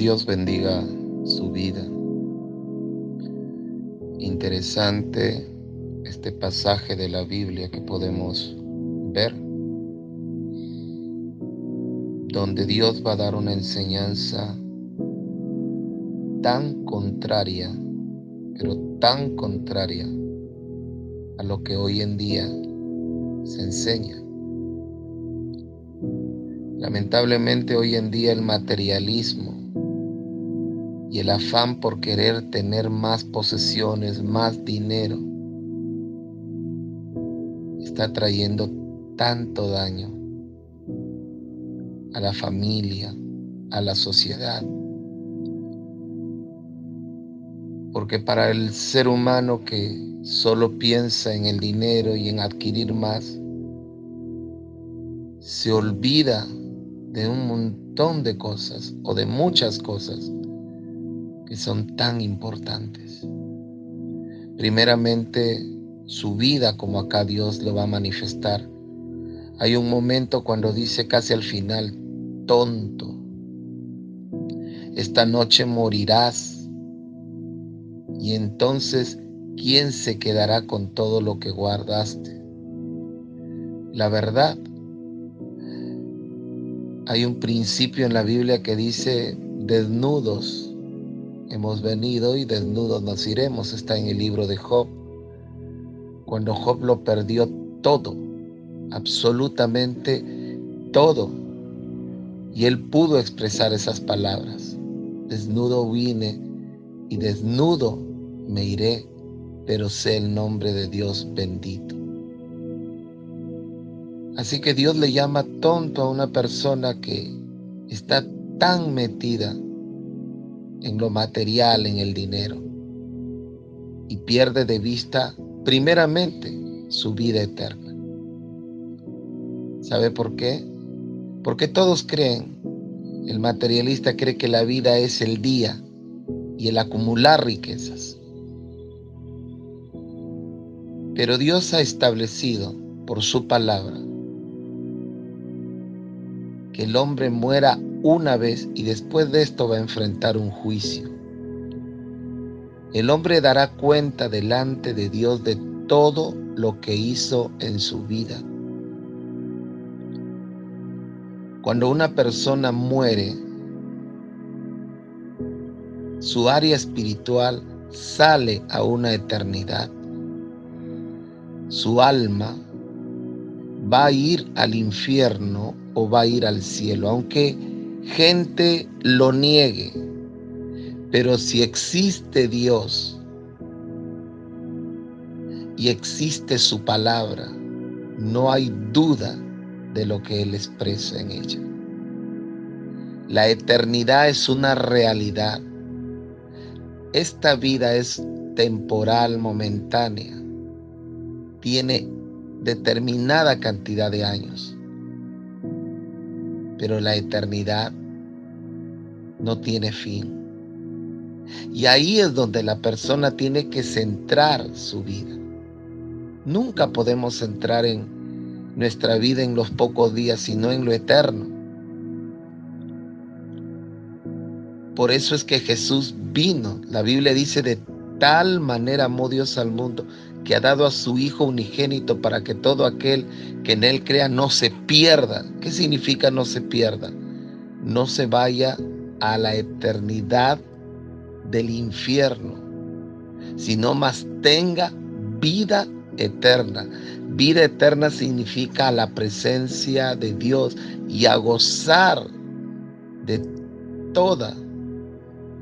Dios bendiga su vida. Interesante este pasaje de la Biblia que podemos ver, donde Dios va a dar una enseñanza tan contraria, pero tan contraria a lo que hoy en día se enseña. Lamentablemente hoy en día el materialismo y el afán por querer tener más posesiones, más dinero, está trayendo tanto daño a la familia, a la sociedad. Porque para el ser humano que solo piensa en el dinero y en adquirir más, se olvida de un montón de cosas o de muchas cosas que son tan importantes. Primeramente, su vida, como acá Dios lo va a manifestar. Hay un momento cuando dice casi al final: tonto, esta noche morirás, y entonces, ¿quién se quedará con todo lo que guardaste? La verdad, hay un principio en la Biblia que dice: desnudos hemos venido y desnudos nos iremos. Está en el libro de Job, cuando Job lo perdió todo, absolutamente todo, y él pudo expresar esas palabras: desnudo vine y desnudo me iré, pero sé el nombre de Dios bendito. Así que Dios le llama tonto a una persona que está tan metida en lo material, en el dinero, y pierde de vista primeramente su vida eterna. ¿Sabe por qué? Porque todos creen, el materialista cree que la vida es el día y el acumular riquezas. Pero Dios ha establecido por su palabra que el hombre muera una vez y después de esto va a enfrentar un juicio. El hombre dará cuenta delante de Dios de todo lo que hizo en su vida. Cuando una persona muere, su área espiritual sale a una eternidad. Su alma va a ir al infierno o va a ir al cielo, aunque gente lo niegue. Pero si existe Dios y existe su palabra, no hay duda de lo que Él expresa en ella. La eternidad es una realidad. Esta vida es temporal, momentánea. Tiene determinada cantidad de años. Pero la eternidad no tiene fin. Y ahí es donde la persona tiene que centrar su vida. Nunca podemos centrar en nuestra vida en los pocos días, sino en lo eterno. Por eso es que Jesús vino. La Biblia dice: de tal manera amó Dios al mundo, que ha dado a su Hijo unigénito, para que todo aquel que en Él crea no se pierda. ¿Qué significa no se pierda? No se vaya a la eternidad del infierno, sino más tenga vida eterna. Vida eterna significa a la presencia de Dios y a gozar de toda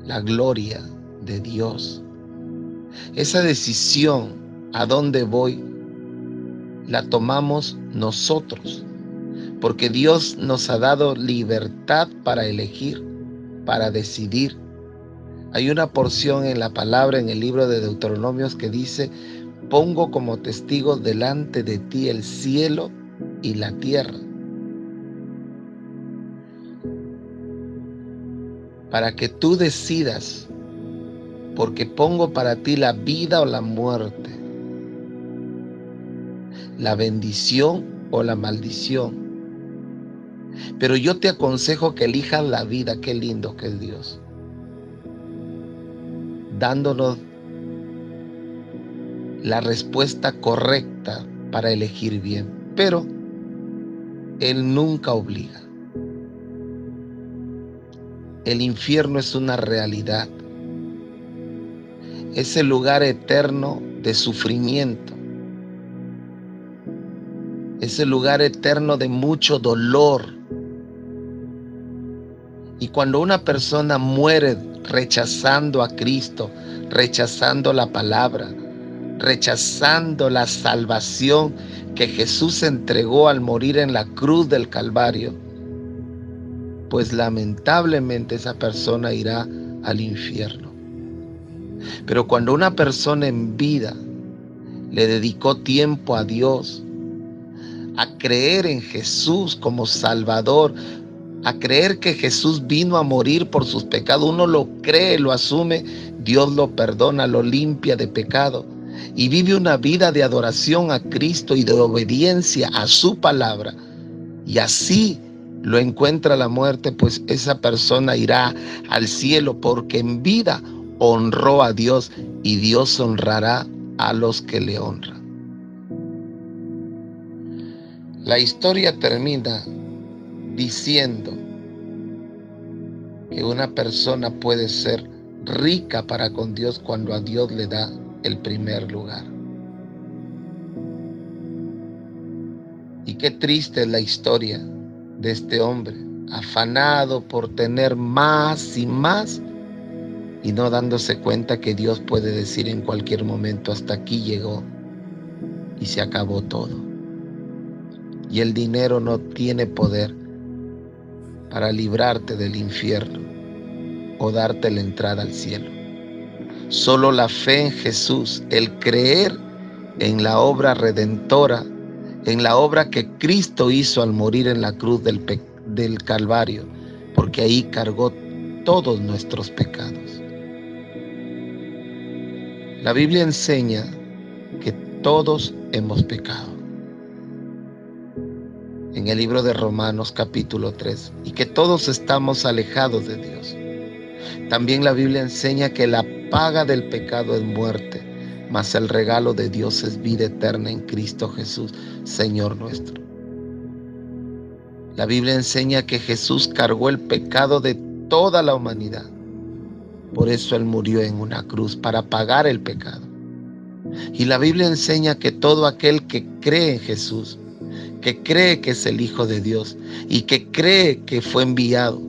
la gloria de Dios. Esa decisión, a dónde voy, la tomamos nosotros, porque Dios nos ha dado libertad para elegir, para decidir. Hay una porción en la palabra, en el libro de Deuteronomios, que dice: pongo como testigos delante de ti el cielo y la tierra, para que tú decidas, porque pongo para ti la vida o la muerte, la bendición o la maldición. Pero yo te aconsejo que elijas la vida. Qué lindo que es Dios. dándonos la respuesta correcta para elegir bien. Pero Él nunca obliga. El infierno es una realidad. Es el lugar eterno de sufrimiento. Es el lugar eterno de mucho dolor. Y cuando una persona muere rechazando a Cristo, rechazando la palabra, rechazando la salvación que Jesús entregó al morir en la cruz del Calvario, pues lamentablemente esa persona irá al infierno. Pero cuando una persona en vida le dedicó tiempo a Dios, a creer en Jesús como Salvador, a creer que Jesús vino a morir por sus pecados, uno lo cree, lo asume, Dios lo perdona, lo limpia de pecado y vive una vida de adoración a Cristo y de obediencia a su palabra, y así lo encuentra la muerte, pues esa persona irá al cielo porque en vida honró a Dios y Dios honrará a los que le honran. La historia termina diciendo que una persona puede ser rica para con Dios cuando a Dios le da el primer lugar. Y qué triste es la historia de este hombre, afanado por tener más y más, y no dándose cuenta que Dios puede decir en cualquier momento: hasta aquí llegó, y se acabó todo. Y el dinero no tiene poder para librarte del infierno o darte la entrada al cielo. Solo la fe en Jesús, el creer en la obra redentora, en la obra que Cristo hizo al morir en la cruz del Calvario, porque ahí cargó todos nuestros pecados. La Biblia enseña que todos hemos pecado en el libro de Romanos capítulo 3, y que todos estamos alejados de Dios. También la Biblia enseña que la paga del pecado es muerte, mas el regalo de Dios es vida eterna en Cristo Jesús, Señor nuestro. La Biblia enseña que Jesús cargó el pecado de toda la humanidad. Por eso Él murió en una cruz, para pagar el pecado. Y la Biblia enseña que todo aquel que cree en Jesús, que cree que es el Hijo de Dios y que cree que fue enviado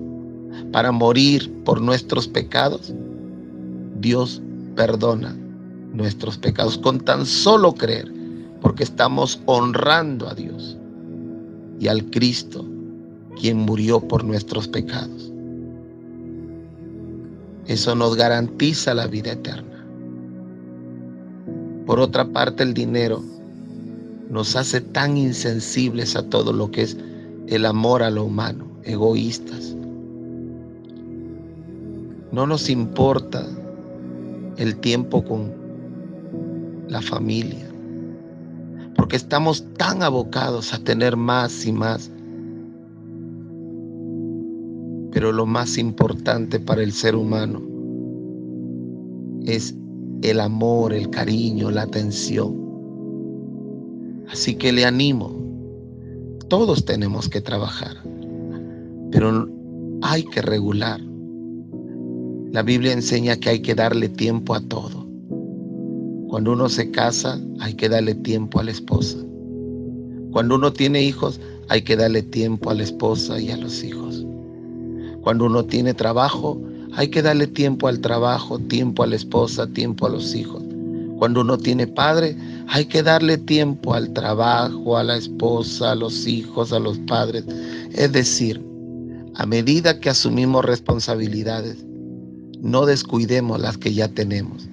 para morir por nuestros pecados, Dios perdona nuestros pecados con tan solo creer, porque estamos honrando a Dios y al Cristo, quien murió por nuestros pecados. Eso nos garantiza la vida eterna. Por otra parte, el dinero nos hace tan insensibles a todo lo que es el amor a lo humano, egoístas. No nos importa el tiempo con la familia, porque estamos tan abocados a tener más y más. Pero lo más importante para el ser humano es el amor, el cariño, la atención. Así que le animo, todos tenemos que trabajar, pero hay que regular. La Biblia enseña que hay que darle tiempo a todo. Cuando uno se casa, hay que darle tiempo a la esposa. Cuando uno tiene hijos, hay que darle tiempo a la esposa y a los hijos. Cuando uno tiene trabajo, hay que darle tiempo al trabajo, tiempo a la esposa, tiempo a los hijos. Cuando uno tiene padre, hay que darle tiempo al trabajo, a la esposa, a los hijos, a los padres. Es decir, a medida que asumimos responsabilidades, no descuidemos las que ya tenemos.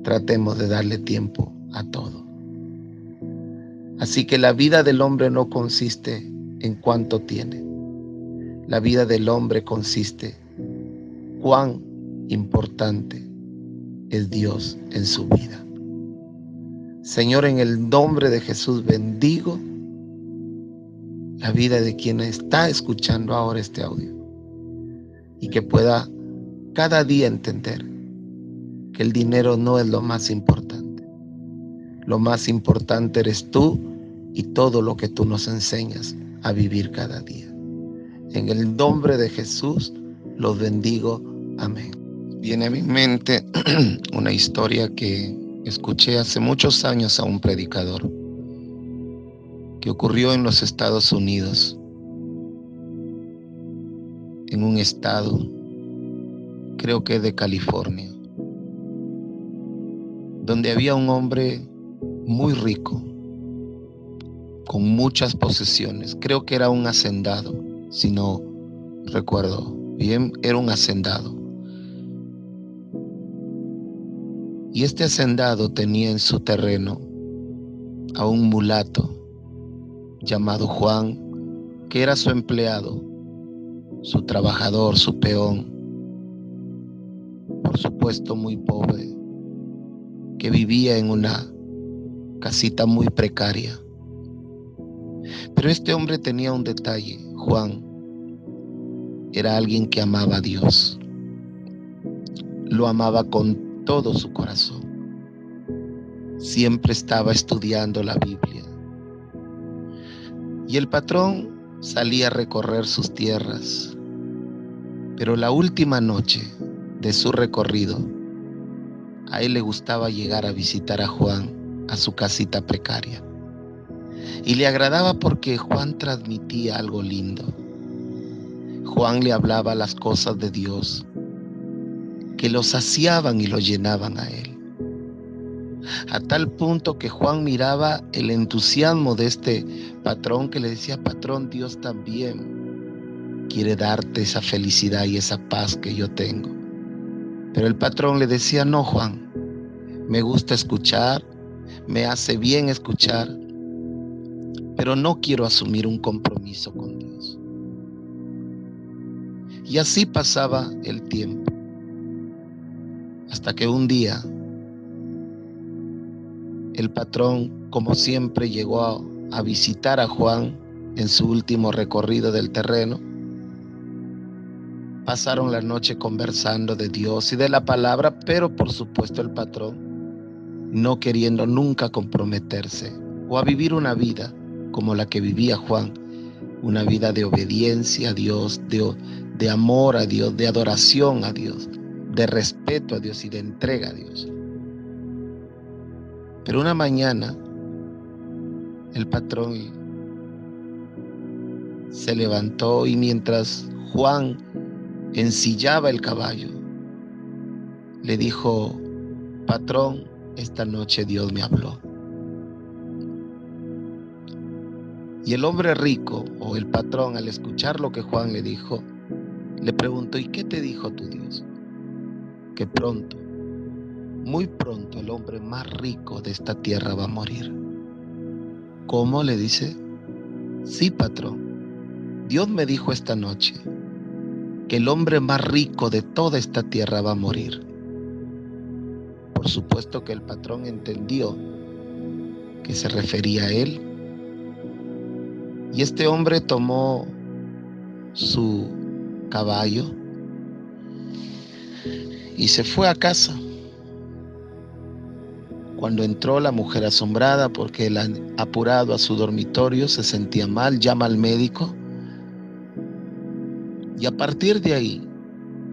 Tratemos de darle tiempo a todo. Así que la vida del hombre no consiste en cuánto tiene. La vida del hombre consiste en cuán importante es Dios en su vida. Señor, en el nombre de Jesús bendigo la vida de quien está escuchando ahora este audio, y que pueda cada día entender que el dinero no es lo más importante. Lo más importante eres tú y todo lo que tú nos enseñas a vivir cada día. En el nombre de Jesús los bendigo. Amén. Viene a mi mente una historia que escuché hace muchos años a un predicador, que ocurrió en los Estados Unidos, en un estado, creo que de California, donde había un hombre muy rico, con muchas posesiones. Creo que era un hacendado, si no recuerdo bien, era un hacendado. Y este hacendado tenía en su terreno a un mulato llamado Juan, que era su empleado, su trabajador, su peón, por supuesto muy pobre, que vivía en una casita muy precaria. Pero este hombre tenía un detalle. Juan era alguien que amaba a Dios. Lo amaba con todo su corazón. Siempre estaba estudiando la Biblia. Y el patrón salía a recorrer sus tierras. Pero la última noche de su recorrido, a él le gustaba llegar a visitar a Juan a su casita precaria. Y le agradaba porque Juan transmitía algo lindo. Juan le hablaba las cosas de Dios, que lo saciaban y lo llenaban a él. A tal punto que Juan miraba el entusiasmo de este patrón, que le decía: patrón, Dios también quiere darte esa felicidad y esa paz que yo tengo. Pero el patrón le decía: no, Juan, me gusta escuchar, me hace bien escuchar, pero no quiero asumir un compromiso con Dios. Y así pasaba el tiempo, hasta que un día el patrón, como siempre, llegó a visitar a Juan en su último recorrido del terreno. Pasaron la noche conversando de Dios y de la palabra, pero por supuesto el patrón, no queriendo nunca comprometerse o a vivir una vida como la que vivía Juan, una vida de obediencia a Dios, de amor a Dios, de adoración a Dios, de respeto a Dios y de entrega a Dios. Pero una mañana el patrón se levantó y mientras Juan ensillaba el caballo, le dijo: patrón, esta noche Dios me habló. Y el hombre rico, o el patrón, al escuchar lo que Juan le dijo, le preguntó: ¿y qué te dijo tu Dios? Que pronto, muy pronto, el hombre más rico de esta tierra va a morir. ¿Cómo? Le dice. Sí, patrón, Dios me dijo esta noche que el hombre más rico de toda esta tierra va a morir. Por supuesto que el patrón entendió que se refería a él. Y este hombre tomó su caballo y se fue a casa. Cuando entró, la mujer, asombrada porque él, apurado a su dormitorio, se sentía mal, llama al médico. Y a partir de ahí,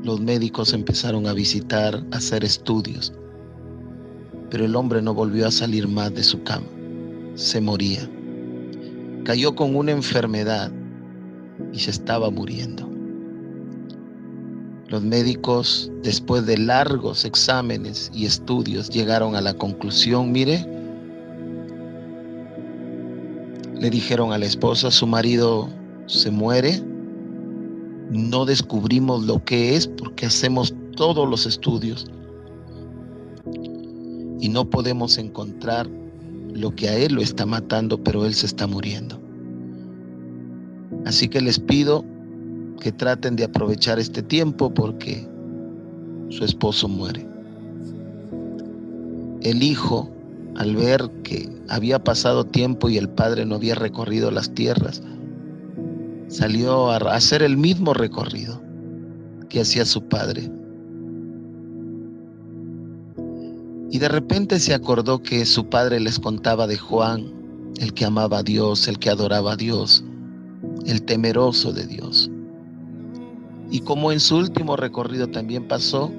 los médicos empezaron a visitar, a hacer estudios. Pero el hombre no volvió a salir más de su cama. Se moría. Cayó con una enfermedad y se estaba muriendo. Los médicos, después de largos exámenes y estudios, llegaron a la conclusión: mire, le dijeron a la esposa, su marido se muere. No descubrimos lo que es porque hacemos todos los estudios y no podemos encontrar lo que a él lo está matando, pero él se está muriendo. Así que les pido que traten de aprovechar este tiempo porque su esposo muere. El hijo, al ver que había pasado tiempo y el padre no había recorrido las tierras, salió a hacer el mismo recorrido que hacía su padre. Y de repente se acordó que su padre les contaba de Juan, el que amaba a Dios, el que adoraba a Dios, el temeroso de Dios. Y como en su último recorrido también pasó,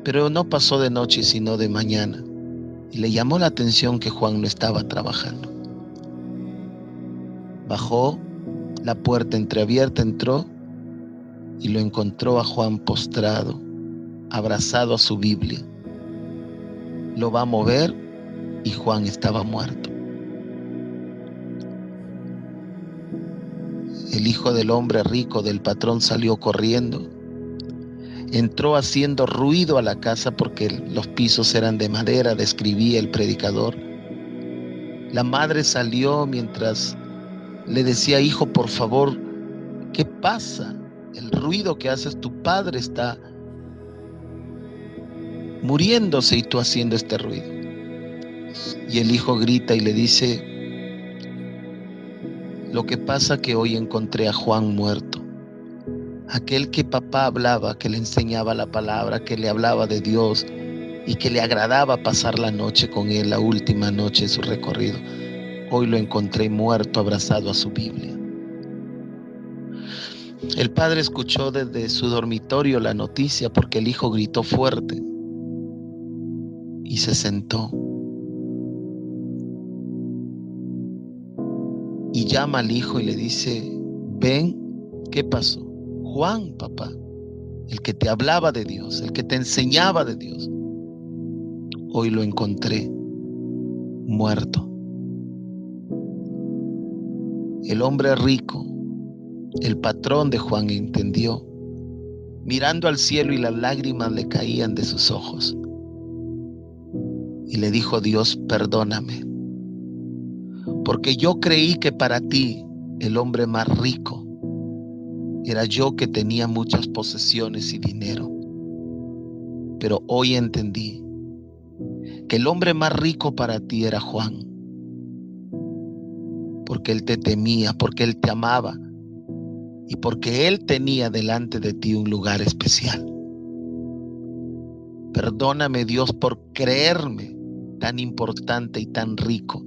pero no pasó de noche sino de mañana. Y le llamó la atención que Juan no estaba trabajando. Bajó, la puerta entreabierta entró y lo encontró a Juan postrado, abrazado a su Biblia. Lo va a mover y Juan estaba muerto. El hijo del hombre rico del patrón salió corriendo. Entró haciendo ruido a la casa porque los pisos eran de madera, describía el predicador. La madre salió mientras le decía: hijo, por favor, ¿qué pasa? El ruido que haces, tu padre está muriéndose y tú haciendo este ruido. Y el hijo grita y le dice: lo que pasa que hoy encontré a Juan muerto. Aquel que papá hablaba, que le enseñaba la palabra, que le hablaba de Dios y que le agradaba pasar la noche con él, la última noche de su recorrido. Hoy lo encontré muerto, abrazado a su Biblia. El padre escuchó desde su dormitorio la noticia porque el hijo gritó fuerte y se sentó. Y llama al hijo y le dice: ven, ¿qué pasó? Juan, papá, el que te hablaba de Dios, el que te enseñaba de Dios, hoy lo encontré muerto. El hombre rico, el patrón de Juan, entendió, mirando al cielo, y las lágrimas le caían de sus ojos. Y le dijo: Dios, perdóname, porque yo creí que para ti el hombre más rico era yo, que tenía muchas posesiones y dinero. Pero hoy entendí que el hombre más rico para ti era Juan, porque él te temía, porque él te amaba y porque él tenía delante de ti un lugar especial. Perdóname, Dios, por creerme tan importante y tan rico,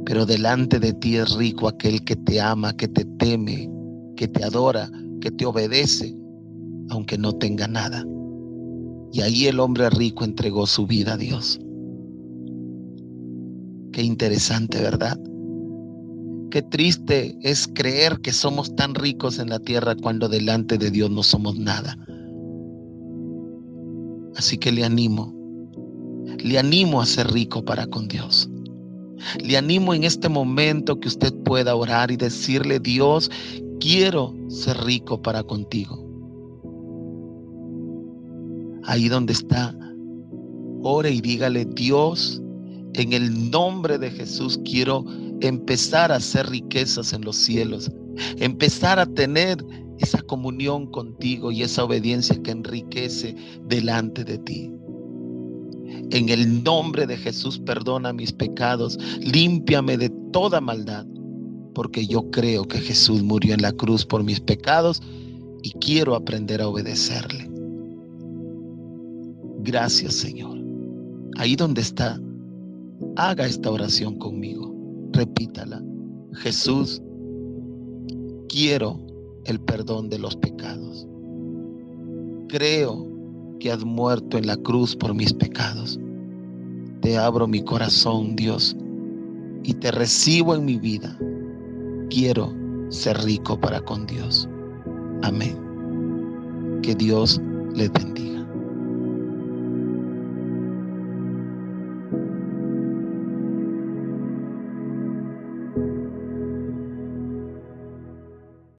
pero delante de ti es rico aquel que te ama, que te teme, que te adora, que te obedece, aunque no tenga nada. Y ahí el hombre rico entregó su vida a Dios. Qué interesante, ¿verdad? Qué triste es creer que somos tan ricos en la tierra cuando delante de Dios no somos nada. Así que le animo a ser rico para con Dios. Le animo en este momento que usted pueda orar y decirle: Dios, quiero ser rico para contigo. Ahí donde está, ore y dígale: Dios, en el nombre de Jesús quiero empezar a hacer riquezas en los cielos, empezar a tener esa comunión contigo y esa obediencia que enriquece delante de ti. En el nombre de Jesús, perdona mis pecados, límpiame de toda maldad, porque yo creo que Jesús murió en la cruz por mis pecados y quiero aprender a obedecerle. Gracias, Señor. Ahí donde está, haga esta oración conmigo. Repítala: Jesús, quiero el perdón de los pecados. Creo que has muerto en la cruz por mis pecados. Te abro mi corazón, Dios, y te recibo en mi vida. Quiero ser rico para con Dios. Amén. Que Dios les bendiga.